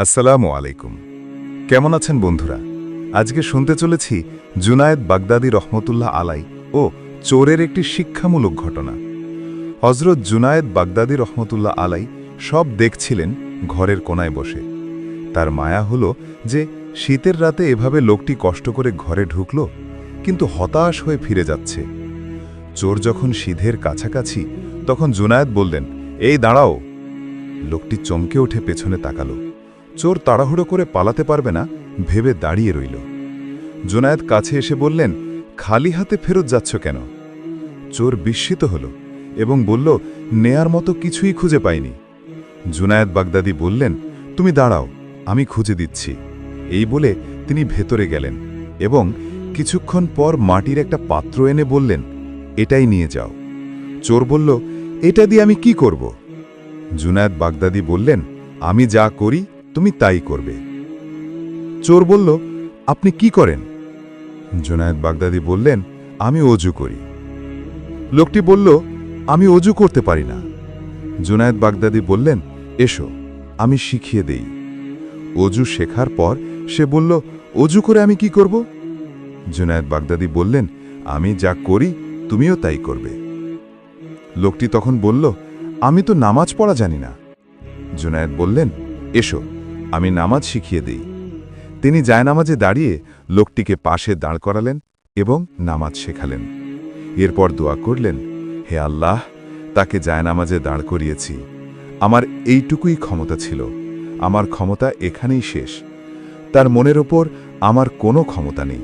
আসসালামু আলাইকুম। কেমন আছেন বন্ধুরা? আজকে শুনতে চলেছি জুনায়েদ বাগদাদী রহমতুল্লাহ আলাই ও চোরের একটি শিক্ষামূলক ঘটনা। হজরত জুনায়েদ বাগদাদী রহমতুল্লাহ আলাই সব দেখছিলেন ঘরের কোনায় বসে। তার মায়া হলো যে শীতের রাতে এভাবে লোকটি কষ্ট করে ঘরে ঢুকল, কিন্তু হতাশ হয়ে ফিরে যাচ্ছে। চোর যখন সিধের কাছাকাছি, তখন জুনায়েদ বললেন, এই দাঁড়াও। লোকটি চমকে উঠে পেছনে তাকালো। চোর তাড়াহুড়ো করে পালাতে পারবে না ভেবে দাঁড়িয়ে রইল। জুনায়েদ কাছে এসে বললেন, খালি হাতে ফেরত যাচ্ছ কেন? চোর বিস্মিত হল এবং বলল, নেয়ার মতো কিছুই খুঁজে পাইনি। জুনায়েদ বাগদাদী বললেন, তুমি দাঁড়াও, আমি খুঁজে দিচ্ছি। এই বলে তিনি ভেতরে গেলেন এবং কিছুক্ষণ পর মাটির একটা পাত্র এনে বললেন, এটাই নিয়ে যাও। চোর বলল, এটা দিয়ে আমি কি করব? জুনায়েদ বাগদাদী বললেন, আমি যা করি তুমি তাই করবে। চোর বলল, আপনি কি করেন? জুনায়েদ বাগদাদী বললেন, আমি অজু করি। লোকটি বলল, আমি অজু করতে পারি না। জুনায়েদ বাগদাদী বললেন, এসো, আমি শিখিয়ে দেই। অজু শেখার পর সে বলল, অজু করে আমি কি করব? জুনায়েদ বাগদাদী বললেন, আমি যা করি তুমিও তাই করবে। লোকটি তখন বলল, আমি তো নামাজ পড়া জানি না। জুনায়েদ বললেন, এসো, আমি নামাজ শিখিয়ে দেই। তিনি জায়নামাজে দাঁড়িয়ে লোকটিকে পাশে দাঁড় করালেন এবং নামাজ শেখালেন। এরপর দোয়া করলেন, হে আল্লাহ, তাকে জায়নামাজে দাঁড় করিয়েছি। আমার এইটুকুই ক্ষমতা ছিল, আমার ক্ষমতা এখানেই শেষ। তার মনের ওপর আমার কোনো ক্ষমতা নেই,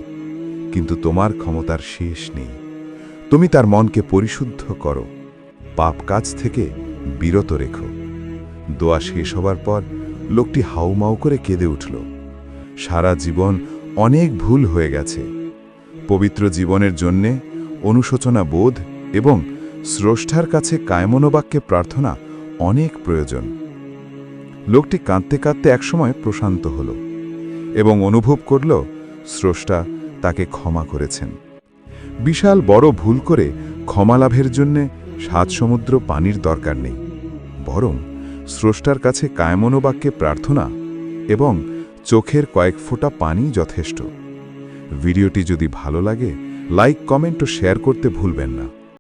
কিন্তু তোমার ক্ষমতার শেষ নেই। তুমি তার মনকে পরিশুদ্ধ করো, পাপ কাজ থেকে বিরত রেখো। দোয়া শেষ হবার পর লোকটি হাউমাউ করে কেঁদে উঠল। সারা জীবন অনেক ভুল হয়ে গেছে। পবিত্র জীবনের জন্যে অনুশোচনা বোধ এবং স্রষ্টার কাছে কায়মনোবাক্যে প্রার্থনা অনেক প্রয়োজন। লোকটি কাঁদতে কাঁদতে একসময় প্রশান্ত হল এবং অনুভব করল স্রষ্টা তাকে ক্ষমা করেছেন। বিশাল বড় ভুল করে ক্ষমা লাভের জন্যে 7 সমুদ্র পানির দরকার নেই, বরং স্রষ্টার কাছে কায়মনোবাক্যে প্রার্থনা এবং চোখের কয়েক ফোঁটা পানি যথেষ্ট। ভিডিওটি যদি ভালো লাগে, লাইক, কমেন্ট ও শেয়ার করতে ভুলবেন না।